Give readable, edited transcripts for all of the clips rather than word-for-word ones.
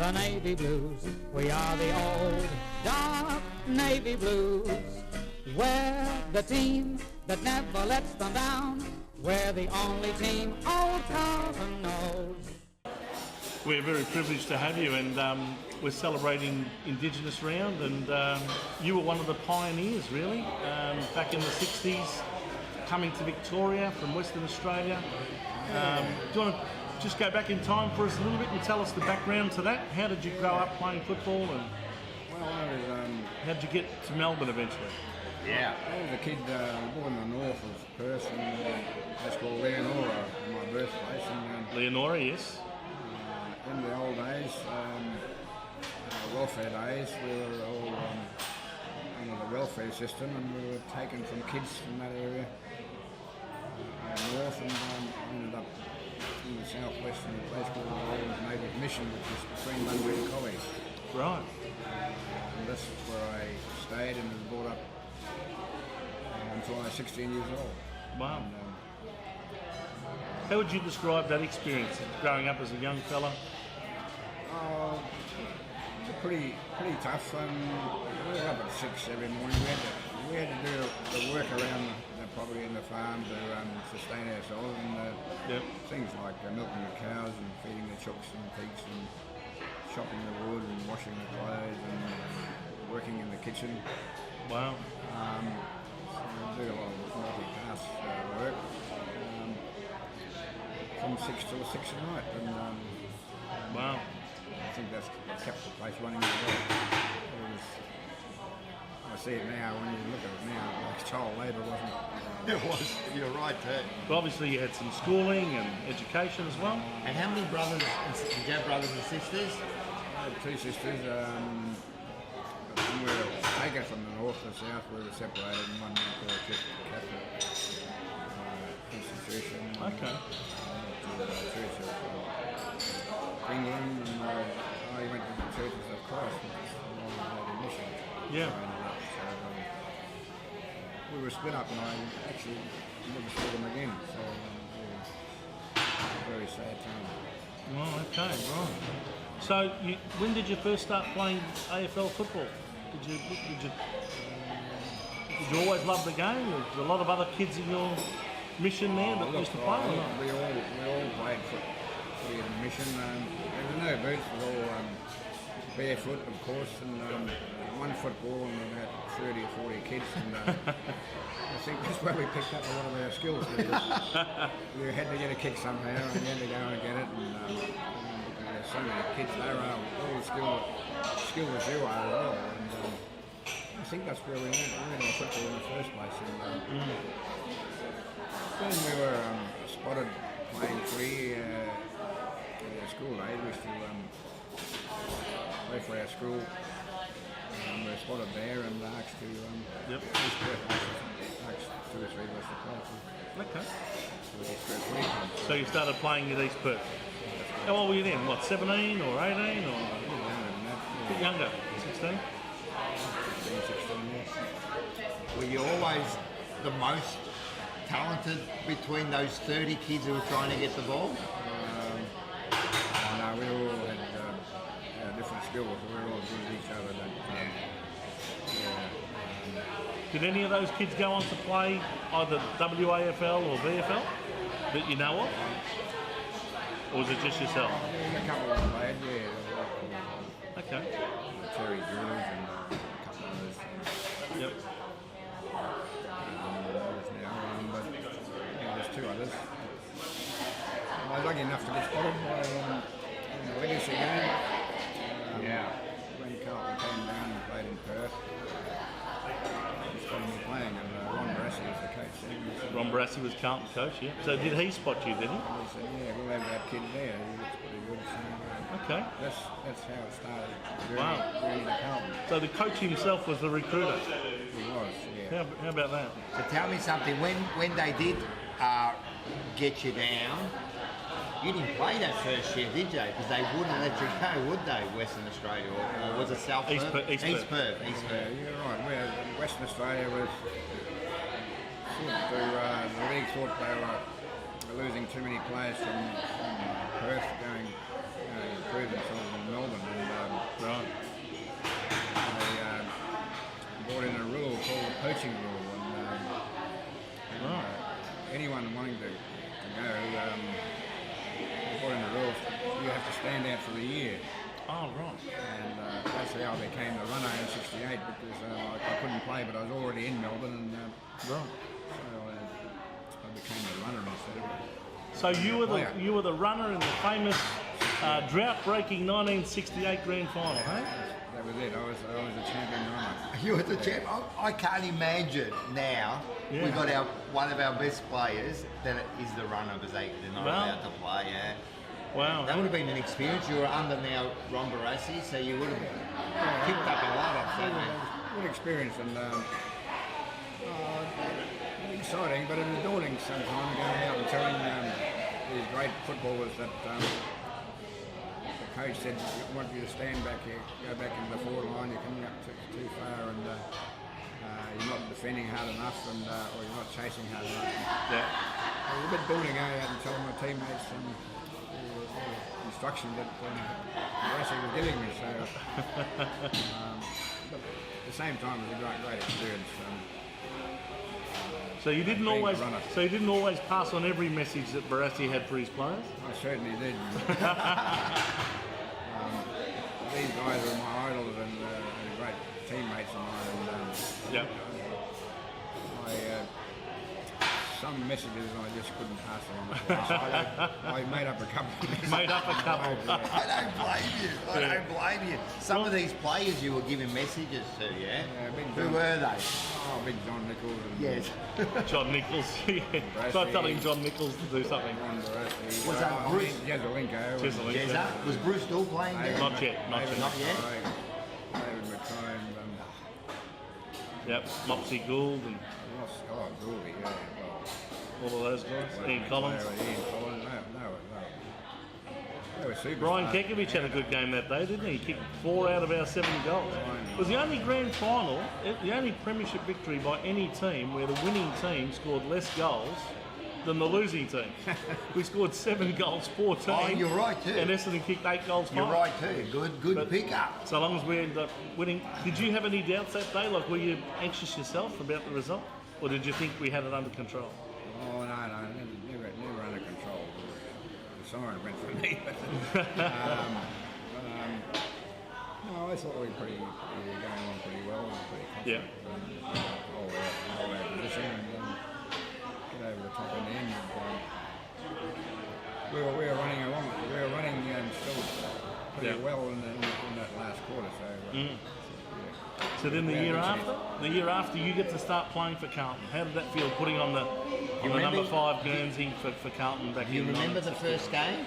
the navy blues. We are the old dark navy blues. We're the team that never lets them down. We're the only team old Carlton knows. We're very privileged to have you, and we're celebrating Indigenous round, and you were one of the pioneers really back in the 60s, coming to Victoria from Western Australia. Do you want to just go back in time for us a little bit and tell us the background to that? How did you grow up playing football, and how did you get to Melbourne eventually? Yeah, I was a kid born in the north of Perth, and that's called Leonora, my birthplace. And, Leonora, yes. In the old days, welfare days, we were all under the welfare system, and we were taken from kids from that area north, and ended up in the southwest in a place called the Old Native Mission, which is between Bunbury and College. Right. And that's where I stayed and was brought up until I was 16 years old. Wow. And, how would you describe that experience growing up as a young fella? pretty tough. We were up at 6 every morning. We had to do the work around the property and the farm to sustain ourselves, and things like milking the cows and feeding the chooks and pigs and chopping the wood and washing the clothes and working in the kitchen. Wow. So we do a lot of multi-task work from 6 till 6 at night, and wow. I think that's kept the place running as well. I see it now, when you look at it now, like child labour, wasn't it? It was, you're right too. But obviously you had some schooling and education as well. And how many brothers, did you have brothers and sisters? I had 2 sisters. We were taken from the north to the south. We were separated, and one went to a Catholic institution. Okay. To the Church of England, and I went to the Churches of Christ, which is a long mission. Yeah. We were split up, and I actually never saw them again. So it was a very sad time. Oh, okay, right. So, when did you first start playing AFL football? Did you always love the game? Or was there a lot of other kids in your mission there that used to play? Or not? We all played footy in the mission. There were no boots. We were all barefoot, of course, and one football and about 30 or 40 kids. And I think that's where we picked up a lot of our skills. You had to get a kick somehow, and you had to go and get it. And there's so many kids, they were all as skilled as you are as well. And I think that's where we went on football in the first place. And then we were spotted playing footy in our school days. We used to play for our school. We were spotted there and asked to asked 2 or 3 of us to play for. Okay. So So you started playing at East Perth. How old were you then? What, 17 or 18 or? A bit younger, 16? 16, yes. Were you always the most talented between those 30 kids who were trying to get the ball? No, we all had different skills. We were all good at each other. Did any of those kids go on to play either WAFL or VFL that you know of? Or was it just yourself? A couple of them played, Okay. Terry George and a couple of others. Yep. But there's 2 others. I was lucky enough to get spotted by in the legacy game. When Carlton came down and played in Perth, he spotted me playing, and Ron Barassi was the coach then. Ron Barassi was Carlton coach, yeah. So did he spot you, did he? He said, yeah, we'll have that kid there. He looks pretty good. So, Okay. That's how it started. Wow. Really the Carlton. So the coach himself was the recruiter. He was, yeah. How about that? So tell me something, when they did get you down, you didn't play that first year, did you? Because they wouldn't let you go, would they, Western Australia? Or was it South East Perth? Perth. East Perth. Yeah, you're right. Western Australia was the league thought they were losing too many players from Perth going to improve themselves in Melbourne. And standout for the year. Oh, right. And that's how I became the runner in '68 because I couldn't play, but I was already in Melbourne, and Right. so I became the runner instead of. So you were the runner in the famous drought-breaking 1968 grand final, hey? That was it. I was a champion runner. You were the champ. I can't imagine now. Yeah. We've got one of our best players that is the runner because they're not allowed to play. Yeah. Wow. That would have been an experience. You were under now Ron Barassi, so you would have picked up a lot of It that. was a good experience and exciting, but it was daunting sometimes going out and telling these great footballers that the coach said, "We want you to stand back here, go back into the forward line. You're coming up too far, and you're not defending hard enough, and or you're not chasing hard enough." Yeah. It was a bit daunting going out and telling my teammates and instruction that Barassi was giving me. So, but at the same time, it was a great experience. So you didn't being always. a runner. So you didn't always pass on every message that Barassi had for his players. I certainly did. These guys are my idols and great teammates of mine. And, Yeah. some messages I just couldn't pass on. So I made up a couple. Made up a couple. I don't blame you. I don't blame you. Some of these players you were giving messages to, yeah? Big Who John. were they? Oh, Big John Nichols. And Yes. John Nichols. Yeah. Try telling John Nichols to do something. Ron Barassi. Was that Bruce? Jezelenko. Jezelenko. Jezza? Was Bruce still playing there? Not yet. Not yet. Not yet? David McCone. Yep. Mopsy Gould and Gouldy, yeah. all of those guys. Ian Collins. Ian Collins. No. They were superstars. Brian Kekovich had a good game that day, didn't he? He kicked 4 out of our 7 goals. It was the only grand final, the only premiership victory by any team where the winning team scored less goals than the losing team. We scored 7 goals, 14. Oh, you're right too. And Essendon kicked 8 goals, 5. You're right too. Good But pickup. So long as we ended up winning. Did you have any doubts that day? Like, were you anxious yourself about the result? Or did you think we had it under control? Oh, no, never under control. The siren went for me. No, I thought we were going on pretty well and pretty confident. Yeah. Hold our position and get over the top in the end. We were running along. We were running still pretty well in that last quarter. So. So then the year after you get to start playing for Carlton. How did that feel, putting on the number 5 Guernsey for Carlton back in? You remember the first game?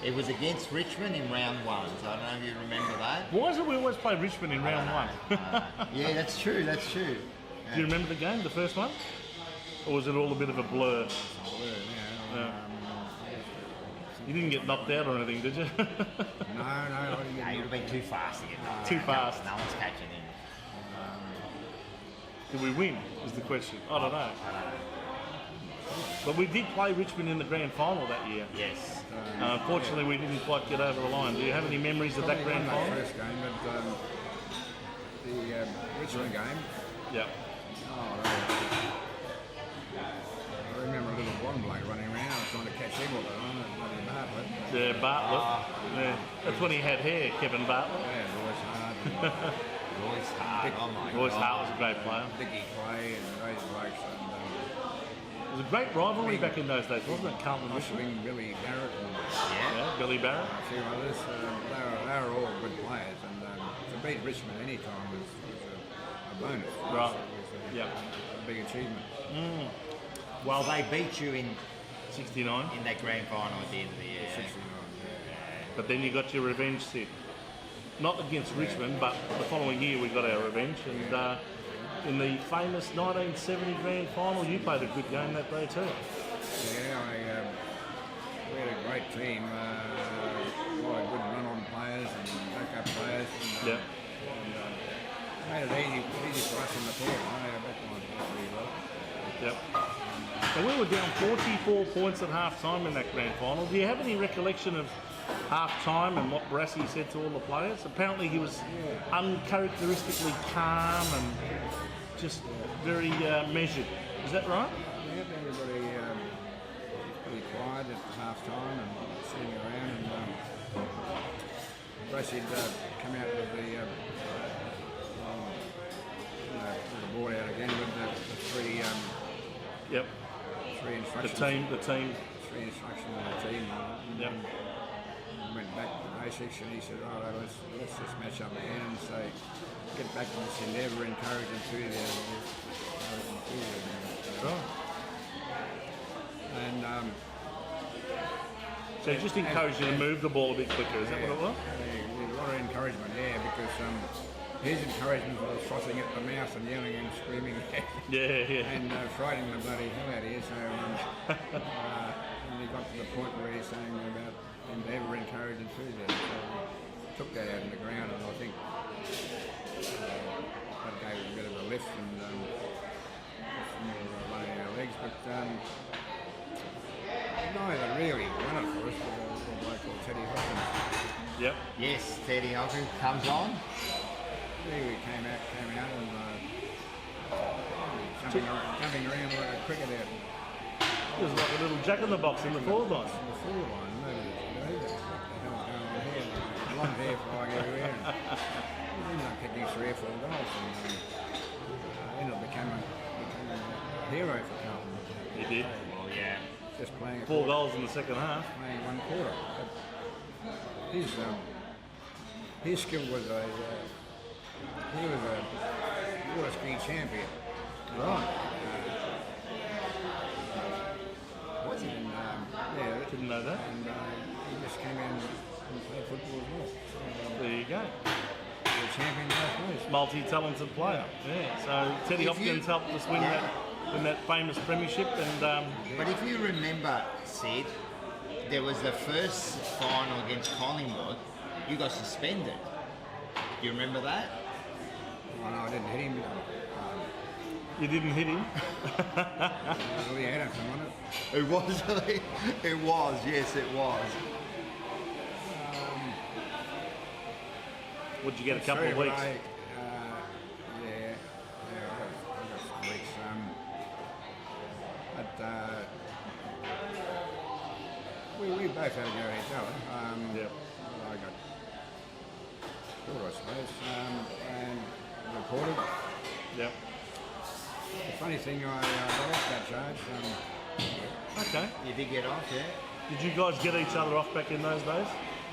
It was against Richmond in round 1. So I don't know if you remember that. Why is it we always play Richmond in round 1? Yeah, that's true. Do you remember the game, the first one? Or was it all a bit of a blur? You didn't get knocked out or anything, did you? No, I didn't No, get you'd have been too fast to get knocked Too out. fast. No one's catching him. Did we win, is the question. I don't know. But we did play Richmond in the grand final that year. Yes. Unfortunately, we didn't quite get over the line. Do you have any memories of that probably grand won final? that first game, but the Richmond game. Yeah. I remember a little blonde bloke running around trying to catch him all the time. Bartlett. Yeah, Bartlett. Yeah. That's when he had hair, Kevin Bartlett. Yeah, Royce Hart. Royce Hart. Oh my Royce God. Hart was a great player. Dickie Clay and those blokes. It was a great rivalry back in those days, wasn't it? Carlton and Richmond. Bing, Billy Barrett and Yeah, Billy Barrett. a few others. They were all good players, and to beat Richmond any time was a bonus. Right. It was Yeah. a big achievement. Well, they beat you in 69. that grand final at the end of the year. 69, But then you got your revenge, Sid. Not against Richmond, but the following year we got our revenge. And in the famous 1970 grand final, you played a good game that day too. Yeah, we had a great team. A lot of good run-on players and backup players. And, Yeah. made it easy for us in the forward line. Our back line played pretty well. Yep. And we were down 44 points at half time in that grand final. Do you have any recollection of half time and what Barassi said to all the players? Apparently he was uncharacteristically calm and just very measured. Is that right? Yeah, everybody was pretty quiet at half time and sitting around. And suppose he'd come out with the board out again with the three Yep. three instructions. The team. Three instructions on the team. Yep. Went back to basics and he said, "Oh, let's just match up again and say, get back to this endeavour, encourage enthusiasm." Right. And So he just encouraged you to move the ball a bit quicker. Is that what it was? a lot of encouragement, because his encouragement was frothing at the mouth and yelling and screaming Yeah. and frightening the bloody hell out of you. So and he got to the point where he's saying about endeavour, encourage enthusiasm. So we took that out in the ground, and I think that gave it a bit of a lift and some more running our legs. But no, they really won it for us with a bloke called Teddy Hopkins. Yep. Yes, Teddy Hopkins comes on. He came out and jumping around like a cricket out. It was like a little jack-in-the-box in the forward line. In the forward line, nobody could believe it. What the hell's going on here? Blonde hair flying everywhere. He ended up kicking 3 or 4 goals and ended up becoming a hero for Carlton. He did. Oh, yeah. Just playing 4 goals in the second half. playing 1 quarter. But his skill was he was a water ski champion. Right. Was he? And, yeah, Didn't know that. and he just came in and played football as well. So, There you go. the champion both ways. Multi-talented player. Yeah. So Teddy If Hopkins you- helped us win that famous premiership, and But if you remember, Sid, there was the first final against Collingwood. You got suspended. Do you remember that? Oh, no, I didn't hit him. you didn't hit him. Really had him, wasn't it? It was. It was. Yes, it was. Would you get a couple of weeks? I got some weeks. We both had a go at each other. Yep. I got caught, I suppose, and reported. Yep. The funny thing, I got off that charge. Okay. You did get off, yeah? Did you guys get each other off back in those days?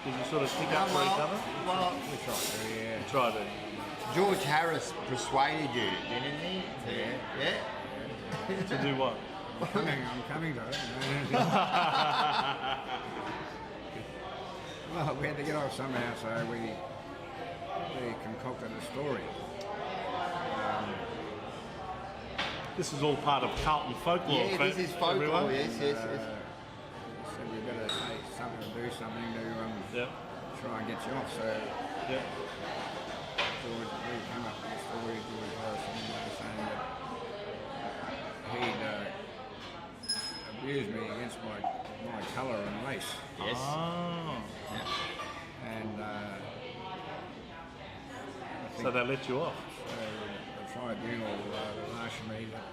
Did you sort of stick up for each other? Well, We tried to, yeah. Try to. George Harris persuaded you, didn't he? Yeah. To do what? I'm coming to it. Well, we had to get off somehow, so we concocted a story. This is all part of Carlton folklore. Yeah, this is folklore. everyone. Yes. So we better say something to do something to Yep. try and get you off. So Yep. George, we came up with a story, George Harrison, saying that he'd abused me against my colour and race. Yes. Oh. And I think So they let you off. the tribunal asked me that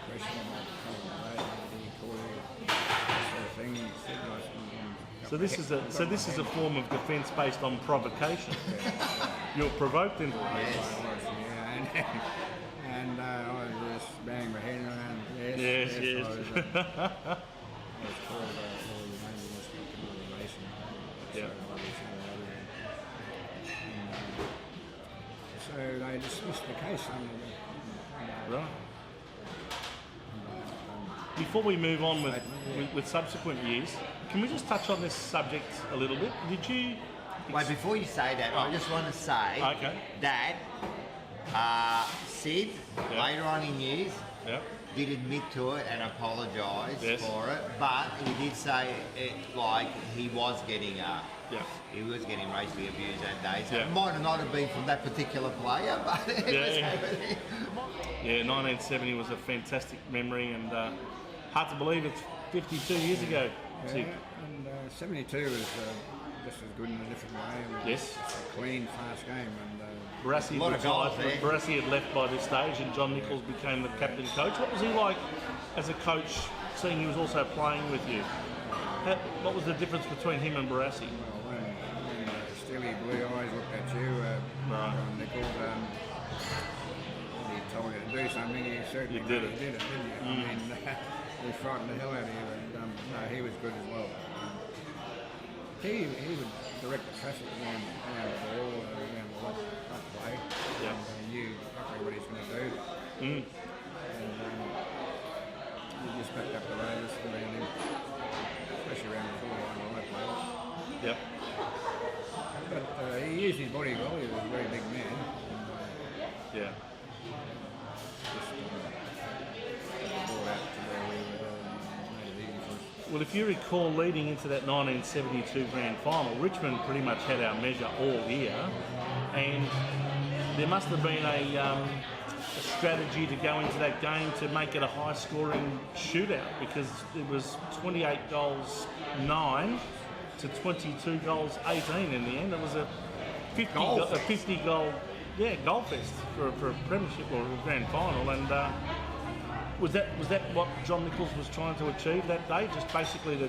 question about colour and race, and he called it that sort of thing. He said, This is a form of defence based on provocation. You're provoked into it. Yeah, and I was just banging my head around. Yes. I was told maybe let's look at another racing. Yeah. So they dismissed the case under the. Right. Before we move on with subsequent years, can we just touch on this subject a little bit? Did you... Wait, before you say that, I just want to say Okay. that Sid, Yeah. later on in years, Yep. did admit to it and apologise Yes. for it, but he did say it like he was getting Yeah. he was getting racially abused that day. So Yeah. it might not have been from that particular player, but it was Yeah. happening. Yeah, 1970 was a fantastic memory, and hard to believe it's 52 years ago. Yeah, Sid. and 72 was just as good in a different way. It was Yes. just a clean, fast game. And Barassi A lot of goals retired. there. Barassi had left by this stage, and John Nichols became the captain coach. What was he like as a coach, seeing he was also playing with you? What was the difference between him and Barassi? well, when silly blue eyes looked at you, John Nichols. He told you to do something, you certainly did it, didn't you? I mean, he frightened the hell out of you, and no, he was good as well. He would direct the traffic around the ball, around the left play, and knew roughly what he's going to do. And you just backed up the raiders around him, especially around the forward line, right play. Yep. But he used his body well, he was a very big man. Yeah. Well, if you recall, leading into that 1972 grand final, Richmond pretty much had our measure all year, and there must have been a strategy to go into that game to make it a high-scoring shootout, because it was 28 goals 9 to 22 goals 18 in the end. It was a 50 goal goal fest for a premiership or a grand final, and was that what John Nichols was trying to achieve that day? Just basically to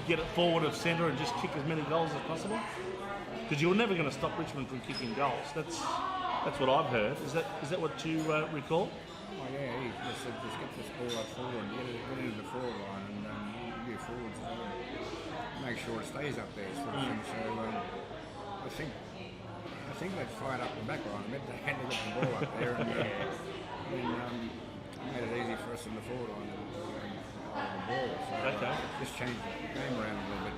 get it forward of centre and just kick as many goals as possible? Because you were never going to stop Richmond from kicking goals. That's what I've heard. Is that what you recall? Oh yeah, he just said just get this ball up forward and get into the forward line and do forwards as well. Make sure it stays up there sort of thing. So I think they fired up the back line a bit. They had to get the ball up there and made it easy for us in the forward line and the ball. So just changed the game around a little bit.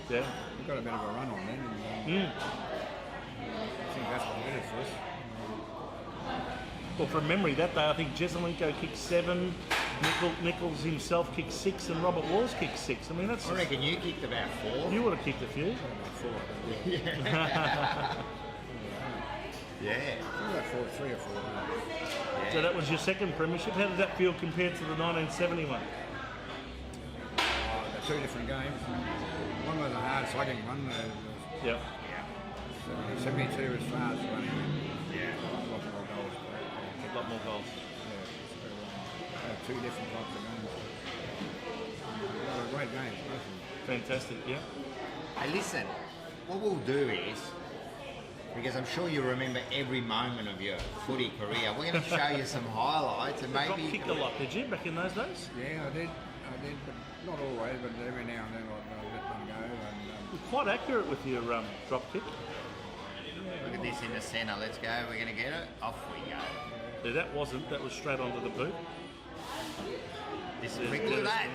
Yeah. We got a bit of a run on then. And, I think that's what did it for us. Well, from memory, that day I think Jesselenko kicked 7, Nichols himself kicked 6, and Robert Walls kicked 6. I mean, that's. I reckon you kicked about 4. You would have kicked a few. About 4. Yeah. About 3 or 4. So that was your second premiership. How did that feel compared to the 1971? They're 2 different games. One was a hard slugging one. Yep. 72 was fast running. Yeah. A lot more goals. A lot more goals. Yeah. So, 2 different types of games. They were great games. Fantastic, yeah. Hey, listen, what we'll do is, because I'm sure you remember every moment of your footy career, we're going to show you some highlights and Drop maybe... kicked a lot, did you, back in those days? Yeah, I did, but not always, but every now and then I'd let them go. And, You're quite accurate with your drop kick. Look at this in the centre, let's go, we're going to get it, off we go. Yeah, that was straight onto the boot. This is quick, look at that.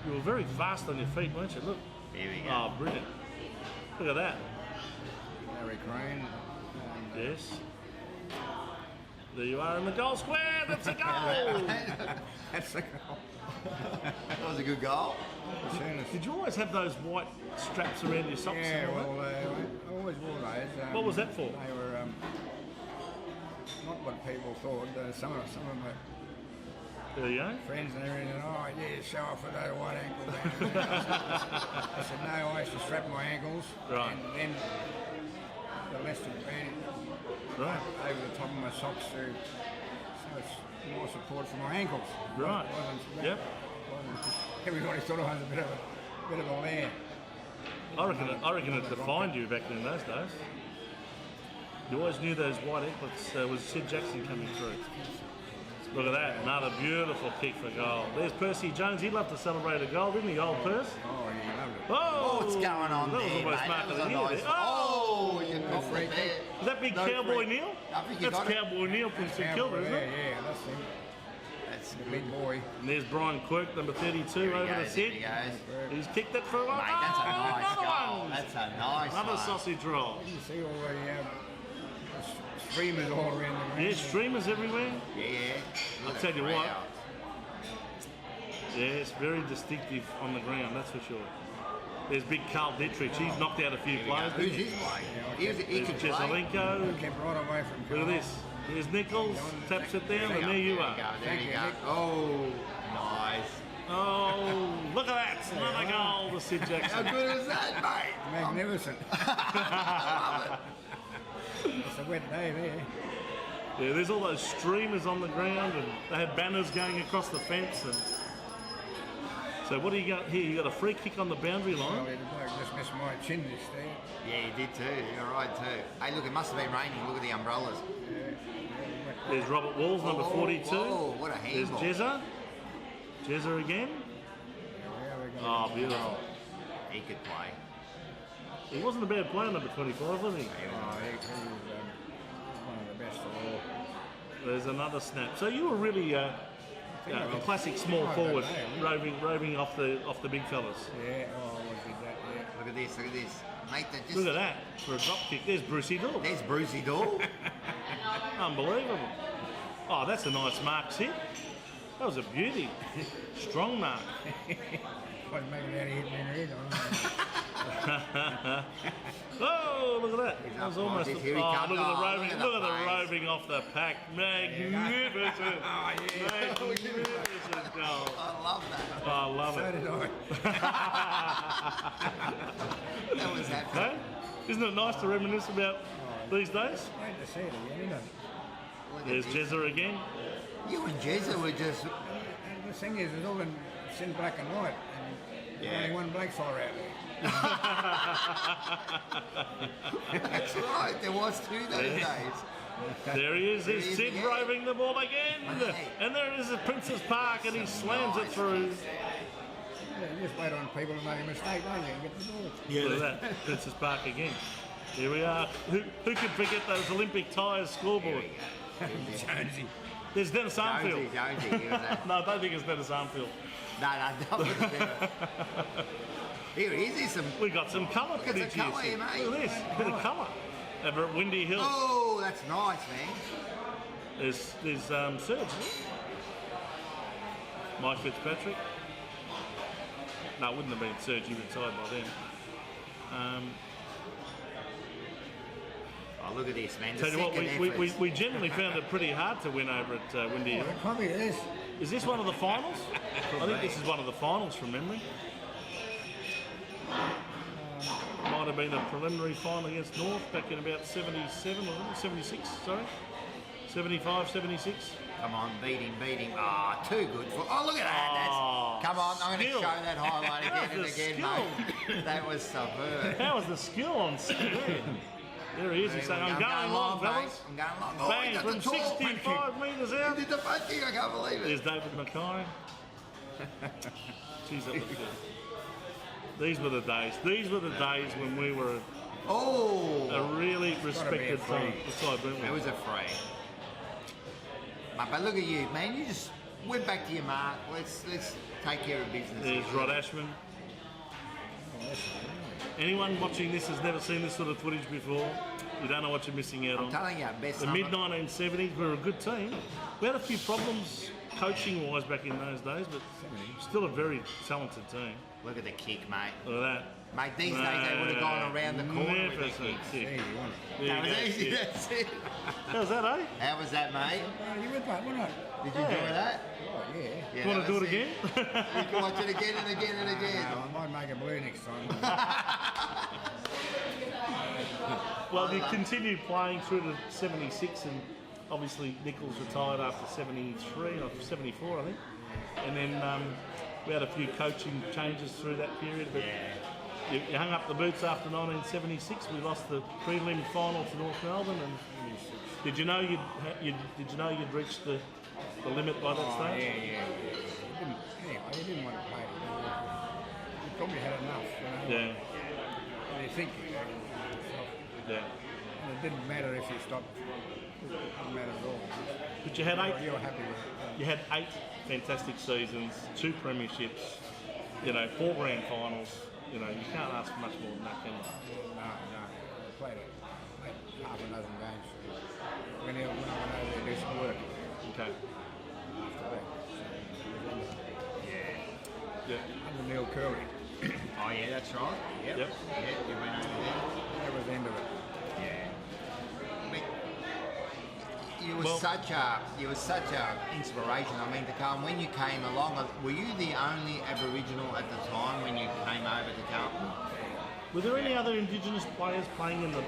You were very fast on your feet, weren't you? Look. Here we go. Oh, brilliant. Look at that. Harry Crane. Yes. There you are in the goal square. That's a goal. That's the goal. That was a good goal. Did you always have those white straps around your socks? Yeah, and all well, I always wore those. What was that for? They were not what people thought. Some of my There you go. friends and everything, oh yeah, show off with those white ankles. I said no, I used to strap my ankles, Right. and then the elastic band Right. over the top of my socks so it's more support for my ankles. Right. Yep. Everybody thought I was a bit of a lair. I reckon it defined you back in those days. You always knew those white ankles was Syd Jackson coming through. Look at that, another beautiful kick for goal. There's Percy Jones. He'd love to celebrate a goal, didn't he, old Perce? Oh, he loved it. Oh, What's going on that there, was almost mate? mark That of was the a year nice... there. Oh, you knocked it there. Is that big No Cowboy free. Neil? I think you That's got it. Cowboy Neil from St Kilda, isn't it? Yeah, that's him. That's The big boy. And there's Brian Quirk, number 32, There he over goes, the there Sid. he goes. He's kicked it for one. Mate, that's a nice another goal. one. That's a nice Another one. sausage roll. You see all the streamers all around the ground. Yeah, streamers everywhere. Yeah. I'll tell you what. Yeah, it's very distinctive on the ground, that's for sure. There's big Carl Dietrich. He's knocked out a few players. Who's his way? He There's could play. Jesselenko. Kept right away from Look at Carl. this. There's Nichols. Taps it down, and there you are. There you go. Nick. Oh, nice. Oh, look at that. Another goal to Syd How Jackson. good is that, mate? Magnificent. It's a wet day there. Yeah, there's all those streamers on the ground, and they had banners going across the fence. And So what do you got here? You got a free kick on the boundary Well, line. the bloke just missed my chin this day. Yeah, you did too. You're right too. Hey, look, it must have been raining. Look at the umbrellas. There's Robert Walls, number 42. Whoa, what a There's handball. Jezza. Jezza again. Oh, beautiful. He could play. He wasn't a bad player, number 25, was he? He was one of the best of all. There's another snap. So you were really a classic small forward, roving off the big fellas. Yeah, oh, what did that, yeah. Look at this, Mate, that just... Look at that for a drop kick. There's Brucey Dool. There's Brucey Dool. Unbelievable. Oh, that's a nice mark hit. That was a beauty. Strong mark. Wasn't making that hit me in the head, Oh, look at that. He's That was up, almost. Moses. Here he Oh, comes. look at the Oh, roving. look at Look at the the face. roving off the pack. Magnificent. Magnificent goal. I love that. Oh, I love So it. did I. That was happy. Hey? Isn't it nice to reminisce about these days? Great to see it again, isn't it? Look at There's this. Jezza again. You and Jezza were just... And the thing is, it's all in black and white. And there's only one black fella out there. That's right, there was two those days. There he is. There's There he is Syd again. roving the ball again. Hey. And there it is at Princess Park and he slams it through. Yeah, you just wait on people to make a mistake, don't you? And get the ball. Yeah, look at that. Princess Park again. Here we are. Who could forget those Olympic tyres scoreboard? Jonesy. There's Dennis Armfield. Jonesy, he was that. No, I don't think it's Dennis Armfield. No, definitely. Here it is, there's some... We got some colour Look at the footage here. colour here, Sid. mate. Look at this. Bit of colour. Over at Windy Hill. Oh, that's nice, man. There's Serge. Mike Fitzpatrick. No, it wouldn't have been Serge. He retired by then. Oh, look at this, man. The Tell you what, second we efforts. generally found it pretty hard to win over at Windy Hill. Copy this. Is this one of the finals? I think this is one of the finals from memory. Might have been a preliminary final against North back in about 77 or 76, sorry. 75, 76. Come on, beat him. Ah, too good for... Oh, look at that. Oh, Come on, I'm going to skill. show that highlight again That and was the again, mate. That was superb. How was the skill on Sid? There he is. He's saying, I'm going long, fellas. I'm going long. Oh, he Bang, got from the tall 65 metres He out. did the front kick, I can't believe There's it. David Mackay. Jeez, that was good. These were the days. These were the days when we were Oh, a really respected free. team. Besides, weren't we? it was a free. Mate, but look at you, man. You just went back to your mark. Let's take care of business. There's here. Rod Ashman. Anyone watching this has never seen this sort of footage before. You don't know what you're missing out I'm on. telling you, best The summer. mid-1970s, we were a good team. We had a few problems coaching-wise back in those days, but still a very talented team. Look at the kick, mate. Look at that. Mate, these days they would have gone around the corner with the Magnificent kicks. kick. Easy, wasn't it? There That you was go, easy, Sid. that's it. How's that, eh? How was that, mate? You with that, wasn't it? Did you enjoy that? Oh, yeah. Yeah, Want to do that it was again? You can watch it again and again and again. No, I might make a blue next time. Well, you continued playing through to 76, and obviously Nichols retired after 73 or 74, I think. And then we had a few coaching changes through that period. But you hung up the boots after 1976. We lost the prelim final to North Melbourne. And did you know you'd reached the limit by that Oh, stage? yeah. You didn't want to play. You probably had enough, you know. Yeah. And you think, Yeah. and it didn't matter if you stopped. It didn't matter at all. But you had You were happy with it. You had 8 fantastic seasons, 2 premierships, 4 grand finals. You can't ask for much more than that, can you? No. I played half a dozen games. When I went over there to do some work Okay. after that. Yeah. Under Neil Curley. Oh, yeah, that's right. Yep. Yeah, you went over there. That was the end of it. Yeah. But you were Well- such a inspiration. I mean, to come when you came along. Were you the only Aboriginal at the time when you came over to Carlton? Were there any other Indigenous players playing in the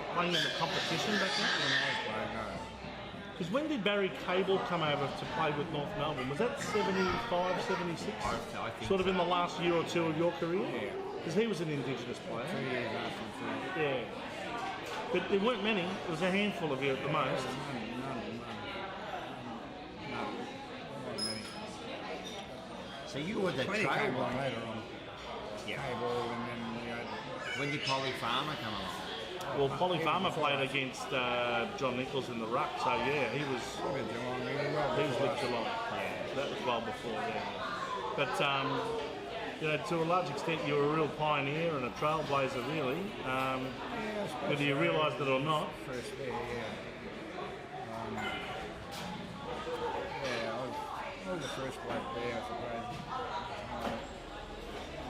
competition back then? When I was playing, no. Because when did Barry Cable come over to play with North Melbourne? Was that 75, 76? I think sort of in the last year or two of your career? Yeah. Because he was an Indigenous player. 2 years after. So. Yeah. But there weren't many. It was a handful of you at the most. None. Not many. so. You were the Plenty trail came on one. later on. Yeah. Cable, and then we had When did Polly Farmer come along? Well, Polly Farmer played against John Nichols in the ruck, so yeah, he was Geelong really well. with Geelong. Yeah. That was well before, yeah. But you know, to a large extent, you were a real pioneer and a trailblazer, really. Yeah, I suppose Whether you so. realised it or not. First there, yeah. Yeah, I was the first bloke there, I suppose.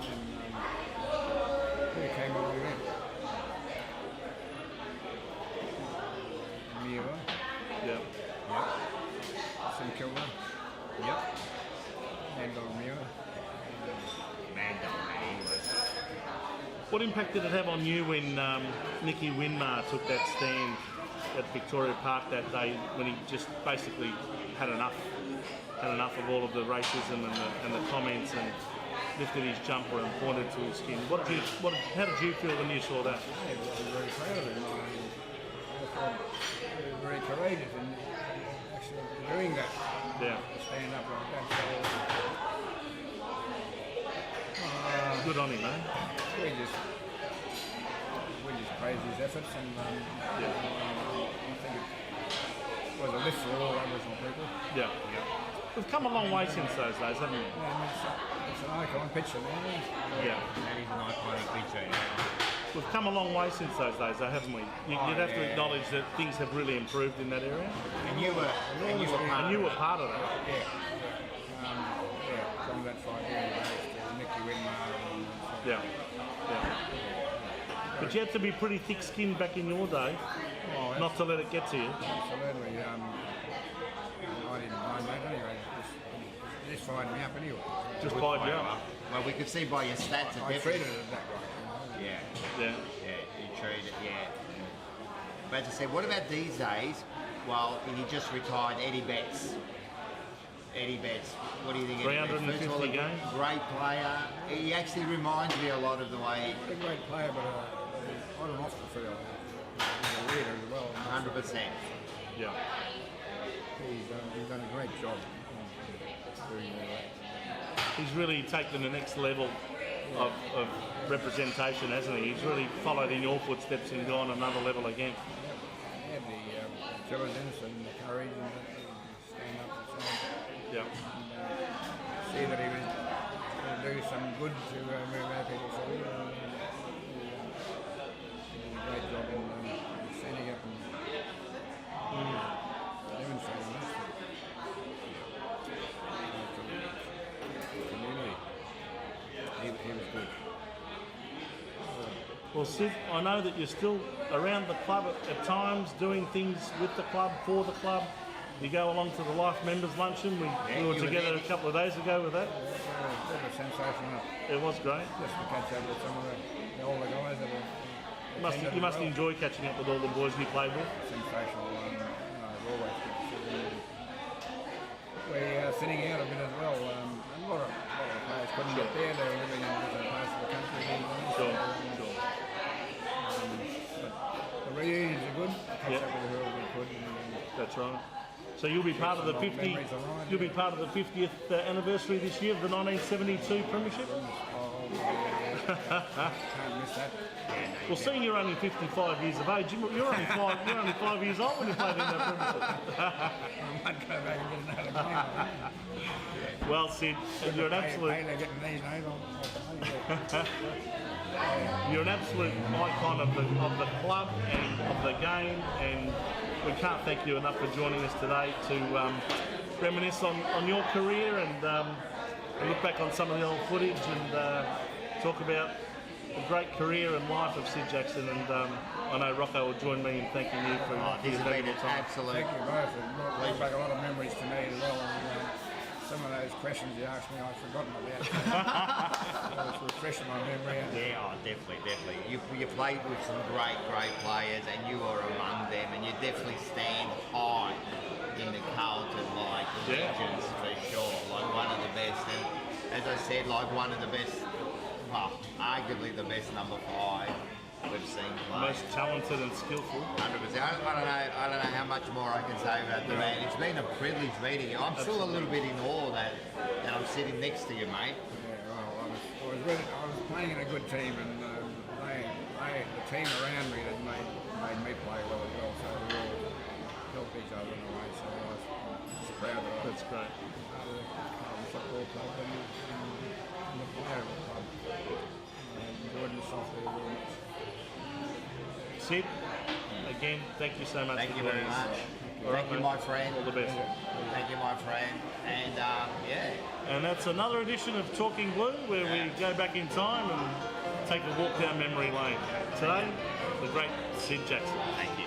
And who came along then? Muir, Yeah. St Kilda, Yep. Mandel Muir. Man, he was. What impact did it have on you when Nicky Winmar took that stand at Victoria Park that day, when he just basically had enough of all of the racism and the comments, and lifted his jumper and pointed to his skin? How did you feel when you saw that? I was very proud of him. I thought he was very courageous in actually doing that. Yeah. Stand up like that. So, Good on him, eh? we just praise his efforts, and I think it was a lift for all Aboriginal people. Yeah. We've come a long way since those days, haven't we? And it's an icon picture now. Yeah. That is an iconic picture. Yeah. We've come a long way since those days, though, haven't we? You'd have to yeah. acknowledge that things have really improved in that area. And you were part And you were part of that. Yeah. From that 5 years, Nicky Winmar. Yeah. But you had to be pretty thick-skinned back in your day, not to let it get to you. Absolutely. I didn't mind that anyway. It just fired me up anyway. Just fired you up. Well, we could see by your stats. I treated it that way. Yeah. Yeah. Yeah, you treated it, yeah. But to say, what about these days? Well, and he just retired, Eddie Betts. What do you think? Eddie Betts? 350 First of all, games. Great player. He actually reminds me a lot of the way. He's a great player, but on and off the field, he's a leader as well. 100%. Yeah. He's done a great job doing that. He's really taken the next level of representation, hasn't he? He's really followed in your footsteps and gone another level again. He had the diligence and the courage and stand up and so Yeah. on. See that he was going to do some good to move our people forward. He did a great job in standing up and demonstrating that to the community. He was good. Well, Syd, I know that you're still around the club at times, doing things with the club, for the club. You go along to the Life Members Luncheon. We were together a couple of days ago with that. It was sensational. It was great. Just to catch up with some of the older guys that were. You must enjoy catching up with all the boys you played with. Sensational. Always good. We thinning out a bit as well. A lot of players couldn't get there. They were living in different parts of the country. Sure. But the reunions are good. Catch up with whoever we could. That's right. So you'll be part of the 50. Memories are right, You'll be part of the 50th anniversary this year of the 1972 Premiership. Can't miss that. Well, seeing you're only 55 years of age, you're only 5 years old when you played in that Premiership. I might go back and get another game. Well, Syd, you're an absolute. They're getting these names. You're an absolute icon of the club and of the game, and we can't thank you enough for joining us today to reminisce on your career and look back on some of the old footage and talk about the great career and life of Syd Jackson. And I know Rocco will join me in thanking you for This your has been valuable an time. absolute Thank you both. It brought back a lot of memories to me as well. some of those questions you asked me, I've forgotten about. So it's refreshing my memory. Yeah, oh, definitely. You played with some great players, and you are among them, and you definitely stand high in the Carlton regions for sure. Like one of the best, and as I said, like one of the best, well, arguably the best number 5 we've seen play. Most talented and skillful. 100%. I don't know how much more I can say about the man. It's been a privilege meeting you. I'm still a little bit in awe that I'm sitting next to you, mate. Yeah, well, I was playing in a good team, and the team around me that made me play well as well. So we all helped each other in a way. So I was just proud that I That's great. part of the Carlton Football Club and the player of the club. I enjoyed myself there very much. Syd, again, thank you so much. Thank for you very joining us. much. All right, Thank you, mate. my friend. All the best. Thank you, my friend. And yeah. And that's another edition of Talking Blue, where we go back in time and take a walk down memory lane. Today, the great Syd Jackson. Thank you.